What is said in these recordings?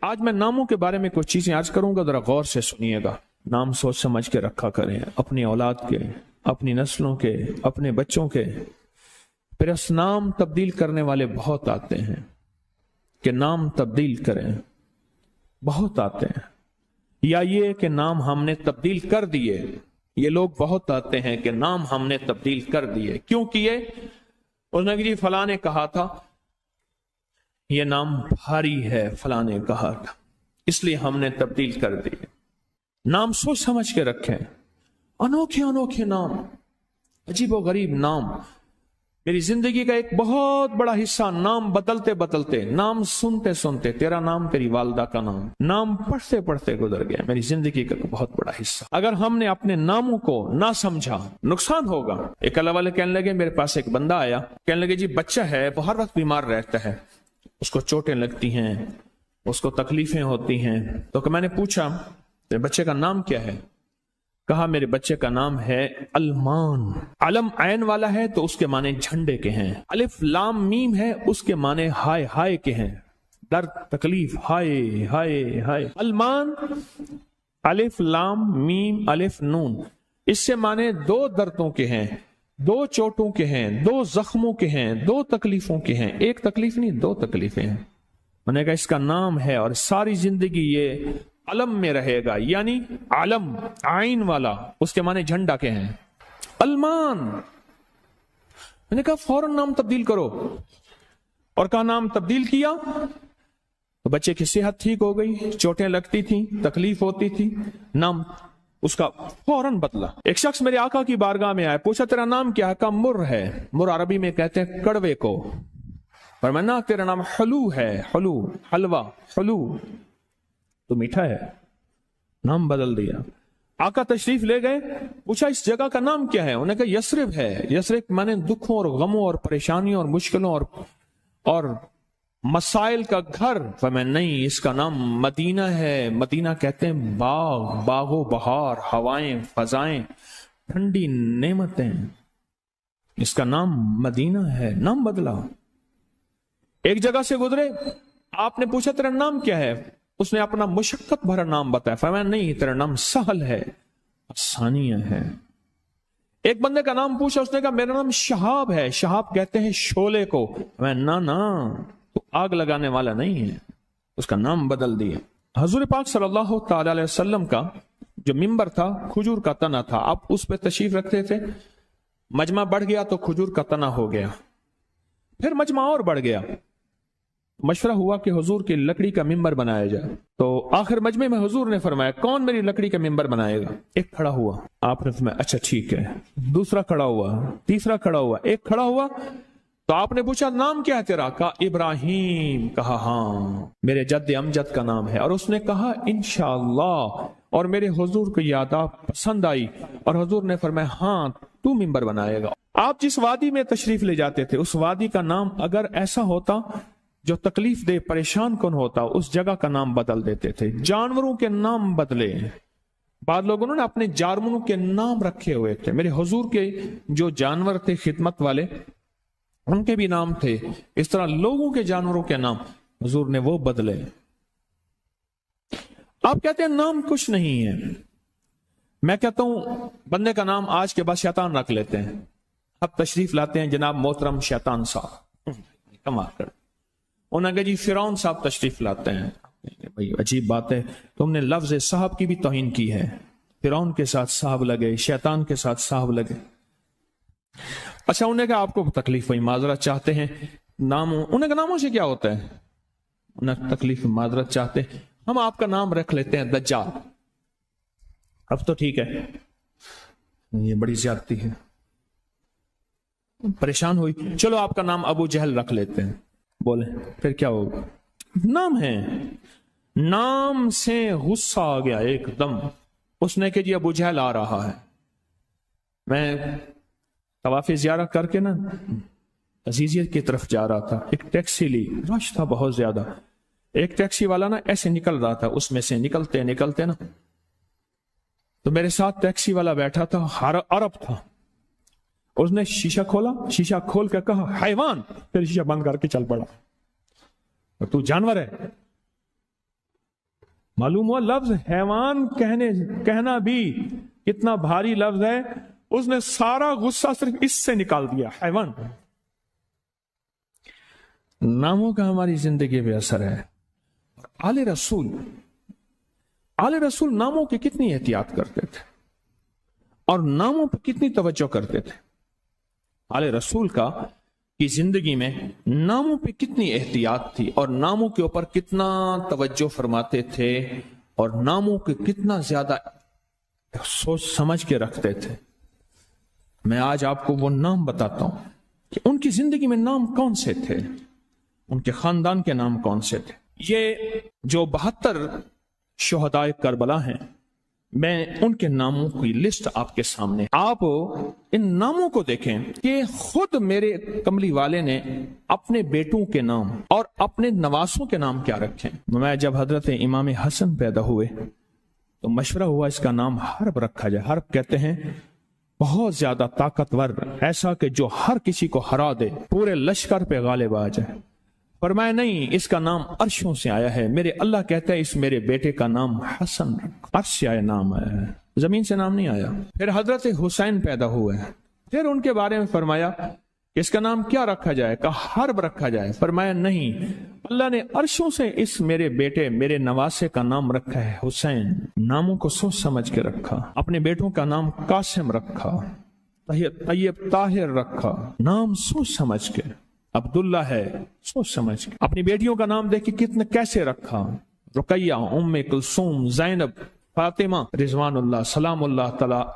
آج میں ناموں کے بارے میں کچھ چیزیں عرض کروں گا، ذرا غور سے سنیے گا۔ نام سوچ سمجھ کے رکھا کریں، اپنی اولاد کے، اپنی نسلوں کے، اپنے بچوں کے۔ پھر اس نام تبدیل کرنے والے بہت آتے ہیں کہ نام تبدیل کریں، بہت آتے ہیں۔ یا یہ کہ نام ہم نے تبدیل کر دیے، یہ لوگ بہت آتے ہیں کہ نام ہم نے تبدیل کر دیے۔ کیوں کیے؟ اس نے کہ جی فلاں نے کہا تھا یہ نام بھاری ہے، فلاں نے کہا تھا اس لیے ہم نے تبدیل کر دیے۔ نام سوچ سمجھ کے رکھیں، انوکھے انوکھے نام، عجیب و غریب نام۔ میری زندگی کا ایک بہت بڑا حصہ نام بدلتے بدلتے، نام سنتے سنتے، تیرا نام تیری والدہ کا نام پڑھتے پڑھتے گزر گیا، میری زندگی کا بہت بڑا حصہ۔ اگر ہم نے اپنے ناموں کو نہ سمجھا نقصان ہوگا۔ ایک اللہ والے کہنے لگے، میرے پاس ایک بندہ آیا، کہنے لگے جی بچہ ہے وہ ہر وقت بیمار رہتا ہے، اس کو چوٹیں لگتی ہیں، اس کو تکلیفیں ہوتی ہیں۔ تو کہ میں نے پوچھا تیرے بچے کا نام کیا ہے؟ کہا میرے بچے کا نام ہے المان۔ علم عین والا ہے تو اس کے معنی جھنڈے کے ہیں، الف لام میم ہے اس کے معنی ہائے ہائے کے ہیں، درد تکلیف، ہائے ہائے ہائے۔ المان الف لام میم الف نون، اس سے معنی دو دردوں کے ہیں، دو چوٹوں کے ہیں، دو زخموں کے ہیں، دو تکلیفوں کے ہیں، ایک تکلیف نہیں دو تکلیفیں ہیں۔ میں نے کہا اس کا نام ہے اور ساری زندگی یہ علم میں رہے گا، یعنی علم عین والا، اس کے معنی جھنڈا کے ہیں، المان۔ میں نے کہا فوراً نام تبدیل کرو، اور کہا نام تبدیل کیا تو بچے کی صحت ٹھیک ہو گئی، چوٹیں لگتی تھیں، تکلیف ہوتی تھی، نام اس کا فوراً بدلا۔ ایک شخص میرے آقا کی بارگاہ میں آیا، پوچھا تیرا نام کیا ہے؟ کہا مر ہے، مر عربی میں کہتے ہیں کڑوے کو۔ فرمایا تیرا نام حلو ہے، حلو حلوہ حلو تو میٹھا ہے، نام بدل دیا۔ آقا تشریف لے گئے، پوچھا اس جگہ کا نام کیا ہے؟ انہوں نے کہا یثرب ہے۔ یثرب مانے دکھوں اور غموں اور پریشانیوں اور مشکلوں اور مسائل کا گھر۔ فرمایا نہیں، اس کا نام مدینہ ہے۔ مدینہ کہتے ہیں باغ، باغ و بہار، ہوائیں، فضائیں، ٹھنڈی نعمتیں، اس کا نام مدینہ ہے۔ نام بدلا۔ ایک جگہ سے گزرے، آپ نے پوچھا تیرا نام کیا ہے؟ اس نے اپنا مشقت بھرا نام بتایا۔ فرمایا نہیں، تیرا نام سہل ہے، آسانیہ ہے۔ ایک بندے کا نام پوچھا، اس نے کہا میرا نام شہاب ہے۔ شہاب کہتے ہیں شعلے کو۔ فرمایا نا تو آگ لگانے والا نہیں ہے، اس کا نام بدل دیا۔ حضور پاک صلی اللہ تعالی علیہ وسلم کا جو ممبر تھا کھجور کا تنا تھا، آپ اس پہ تشریف رکھتے تھے، مجمع بڑھ گیا تو کھجور کا تنا ہو گیا، پھر مجمع اور بڑھ گیا، مشورہ ہوا کہ حضور کی لکڑی کا ممبر بنایا جائے۔ تو آخر مجمع میں حضور نے فرمایا کون میری لکڑی کا ممبر بنائے گا؟ ایک کھڑا ہوا، آپ نے فرمایا اچھا ٹھیک ہے۔ دوسرا کھڑا ہوا، تیسرا کھڑا ہوا، ایک کھڑا ہوا تو آپ نے پوچھا نام کیا ہے تیرا؟ کہا ابراہیم۔ کہا ہاں میرے جد امجد کا نام ہے۔ اور اس نے کہا انشاءاللہ، اور میرے حضور کو یاد پسند آئی اور حضور نے فرمایا ہاں تو ممبر بنائے گا۔ آپ جس وادی میں تشریف لے جاتے تھے اس وادی کا نام اگر ایسا ہوتا جو تکلیف دے پریشان کن ہوتا، اس جگہ کا نام بدل دیتے تھے۔ جانوروں کے نام بدلے، بعض لوگوں نے اپنے جانوروں کے نام رکھے ہوئے تھے۔ میرے حضور کے جو جانور تھے خدمت والے ان کے بھی نام تھے، اس طرح لوگوں کے جانوروں کے نام حضور نے وہ بدلے۔ آپ کہتے ہیں نام کچھ نہیں ہے، میں کہتا ہوں بندے کا نام آج کے بعد شیطان رکھ لیتے ہیں۔ اب تشریف لاتے ہیں جناب محترم شیطان صاحب، کمال کر انہوں نے کہا جی فرعون صاحب تشریف لاتے ہیں۔ بھئی عجیب بات ہے، تم نے لفظ صاحب کی بھی توہین کی ہے۔ فرعون کے ساتھ صاحب لگے، شیطان کے ساتھ صاحب لگے۔ اچھا انہوں نے کہا آپ کو تکلیف ہوئی، معذرت چاہتے ہیں، ناموں انہوں نے کہا ناموں سے کیا ہوتا ہے؟ انہوں نے تکلیف معذرت چاہتے ہیں، ہم آپ کا نام رکھ لیتے ہیں دجال۔ اب تو ٹھیک ہے، یہ بڑی زیادتی ہے، پریشان ہوئی، چلو آپ کا نام ابو جہل رکھ لیتے ہیں۔ بولے پھر کیا ہوگا؟ نام ہے، نام سے غصہ آ گیا ایک دم، اس نے کہ جی ابو جہل آ رہا ہے۔ میں طواف زیارت کر کے نا عزیزیت کی طرف جا رہا تھا، ایک ٹیکسی لی، رش تھا بہت زیادہ، ایک ٹیکسی والا نا ایسے نکل رہا تھا، اس میں سے نکلتے نکلتے نا تو میرے ساتھ ٹیکسی والا بیٹھا تھا، عرب تھا، اس نے شیشہ کھولا، شیشہ کھول کے کہا حیوان، پھر شیشہ بند کر کے چل پڑا، اور تو جانور ہے۔ معلوم ہوا لفظ حیوان کہنا بھی کتنا بھاری لفظ ہے. اس نے سارا غصہ صرف اس سے نکال دیا. حیوان. ناموں کا ہماری زندگی پہ اثر ہے. آل رسول ناموں کی کتنی احتیاط کرتے تھے اور ناموں پہ کتنی توجہ کرتے تھے. آل رسول کی زندگی میں ناموں پہ کتنی احتیاط تھی اور ناموں کے اوپر کتنا توجہ فرماتے تھے اور ناموں کے کتنا زیادہ سوچ سمجھ کے رکھتے تھے. میں آج آپ کو وہ نام بتاتا ہوں کہ ان کی زندگی میں نام کون سے تھے, ان کے خاندان کے نام کون سے تھے. یہ جو 72 شہدائے کربلا ہیں, میں ان کے ناموں کی لسٹ آپ کے سامنے. آپ ان ناموں کو دیکھیں کہ خود میرے کملی والے نے اپنے بیٹوں کے نام اور اپنے نواسوں کے نام کیا رکھیں. میں جب حضرت امام حسن پیدا ہوئے تو مشورہ ہوا اس کا نام حرب رکھا جائے. حرب کہتے ہیں بہت زیادہ طاقتور, ایسا کہ جو ہر کسی کو ہرا دے, پورے لشکر پہ غالب آ جائے. فرمایا نہیں, اس کا نام عرشوں سے آیا ہے. میرے اللہ کہتا ہے اس میرے بیٹے کا نام حسن رکھ. عرش سے آیا نام آیا ہے, زمین سے نام نہیں آیا. پھر حضرت حسین پیدا ہوئے ہیں, پھر ان کے بارے میں فرمایا کہ اس کا نام کیا رکھا جائے, کہا حرب رکھا جائے. فرمایا نہیں, اللہ نے عرشوں سے اس میرے بیٹے میرے نواسے کا نام رکھا ہے حسین. ناموں کو سوچ سمجھ کے رکھا. اپنے بیٹوں کا نام قاسم رکھا, طیب طاہر رکھا, نام سوچ سمجھ کے. عبداللہ ہے, سوچ سمجھ کے. اپنی بیٹیوں کا نام دیکھ کے کیسے رکھا, رقیہ, ام کلثوم, زینب, فاطمہ رضوان اللہ سلام اللہ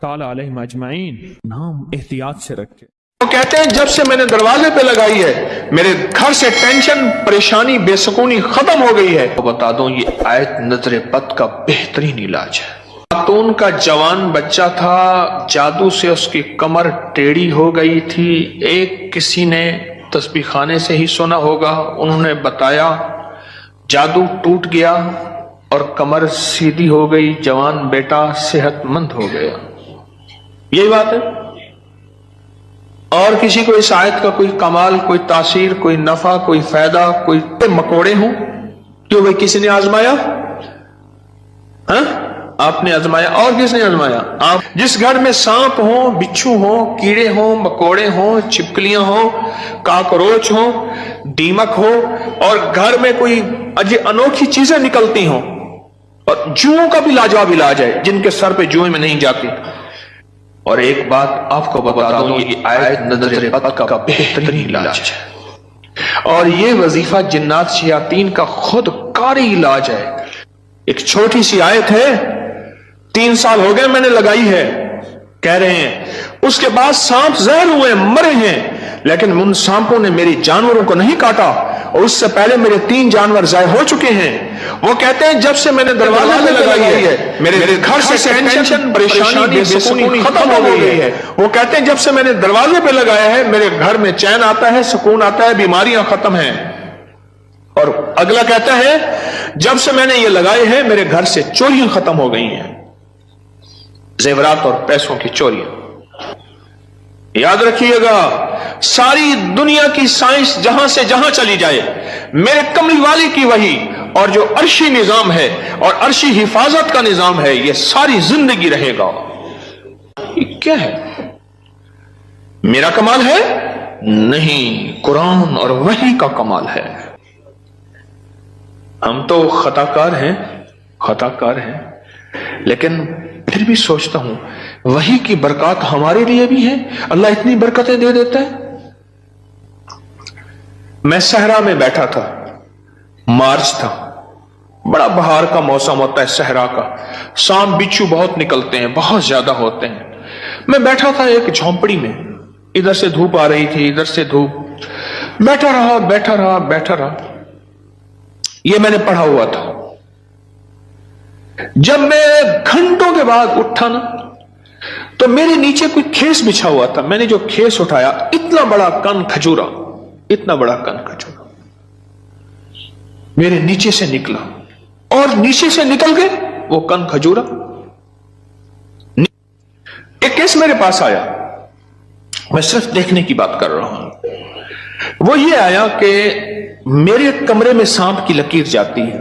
تعالی علیہم اجمعین. نام احتیاط سے رکھے. وہ کہتے ہیں جب سے میں نے دروازے پہ لگائی ہے میرے گھر سے ٹینشن, پریشانی, بے سکونی ختم ہو گئی ہے. بتا دوں یہ آیت نظر بد کا بہترین علاج ہے. خاتون کا جوان بچہ تھا, جادو سے اس کی کمر ٹیڑھی ہو گئی تھی. ایک کسی نے تسبیح خانے سے ہی سنا ہوگا, انہوں نے بتایا, جادو ٹوٹ گیا اور کمر سیدھی ہو گئی, جوان بیٹا صحت مند ہو گیا. یہی بات ہے. اور کسی کو اس آیت کا کوئی کمال, کوئی تاثیر, کوئی نفع, کوئی فائدہ, کوئی مکوڑے ہوں, کیوں بھائی کسی نے آزمایا؟ ہاں آپ نے آزمایا, اور کس نے آزمایا؟ آپ. جس گھر میں سانپ ہوں, بچھو ہوں, کیڑے ہوں, مکوڑے ہوں, چھپکلیاں ہوں, کاکروچ ہوں, دیمک ہو, اور گھر میں کوئی انوکھی چیزیں نکلتی ہوں, اور جوؤں کا بھی لاجواب علاج ہے جن کے سر پہ جوئیں میں نہیں جاتی. اور ایک بات آپ کو بتا دوں, یہ آیت نظر بد کا بہترین علاج ہے, اور یہ وظیفہ جنات شیاطین کا خود کاری علاج ہے. ایک چھوٹی سی آیت ہے, 3 سال ہو گئے میں نے لگائی ہے, کہہ رہے ہیں اس کے بعد سانپ زہر ہوئے, مرے ہیں, لیکن ان سانپوں نے میری جانوروں کو نہیں کاٹا, اور اس سے پہلے میرے 3 جانور ضائع ہو چکے ہیں. وہ کہتے ہیں جب سے میں نے دروازے پہ لگائی ہے میرے گھر سے ٹینشن, پریشانی, بے سکونی ختم ہو گئی ہے. وہ کہتے ہیں جب سے میں نے دروازے پہ لگایا ہے میرے گھر میں چین آتا ہے, سکون آتا ہے, بیماریاں ختم ہیں. اور اگلا کہتا ہے جب سے میں نے یہ لگائے ہیں میرے گھر سے چوریاں ختم ہو گئی ہیں, زیورات اور پیسوں کی چوریاں. یاد رکھیے گا, ساری دنیا کی سائنس جہاں سے جہاں چلی جائے, میرے کملی والی کی وحی اور جو عرشی نظام ہے اور عرشی حفاظت کا نظام ہے, یہ ساری زندگی رہے گا. یہ کیا ہے؟ میرا کمال ہے؟ نہیں, قرآن اور وحی کا کمال ہے. ہم تو خطا کار ہیں, لیکن پھر بھی سوچتا ہوں وحی کی برکات ہمارے لیے بھی ہے. اللہ اتنی برکتیں دے دیتا ہے. میں صحرا میں بیٹھا تھا, مارچ تھا, بڑا بہار کا موسم ہوتا ہے صحرا کا, سانپ بچھو بہت نکلتے ہیں, بہت زیادہ ہوتے ہیں. میں بیٹھا تھا ایک جھونپڑی میں, ادھر سے دھوپ آ رہی تھی, ادھر سے دھوپ, بیٹھا رہا. یہ میں نے پڑھا ہوا تھا. جب میں گھنٹوں کے بعد اٹھا نا, تو میرے نیچے کوئی کھیس بچھا ہوا تھا. میں نے جو کھیس اٹھایا, اتنا بڑا کن کھجورا میرے نیچے سے نکلا, اور نیچے سے نکل کے وہ کن کھجورا ایک کیس میرے پاس آیا. میں صرف دیکھنے کی بات کر رہا ہوں. وہ یہ آیا کہ میرے کمرے میں سانپ کی لکیر جاتی ہے.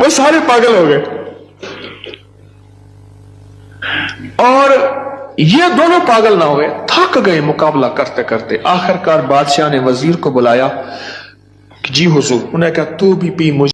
وہ سارے پاگل ہو گئے. اور یہ دونوں پاگل نہ ہوئے, تھک گئے مقابلہ کرتے کرتے. آخر کار بادشاہ نے وزیر کو بلایا کہ جی حضور, انہیں کہا تو بھی پی, مجھے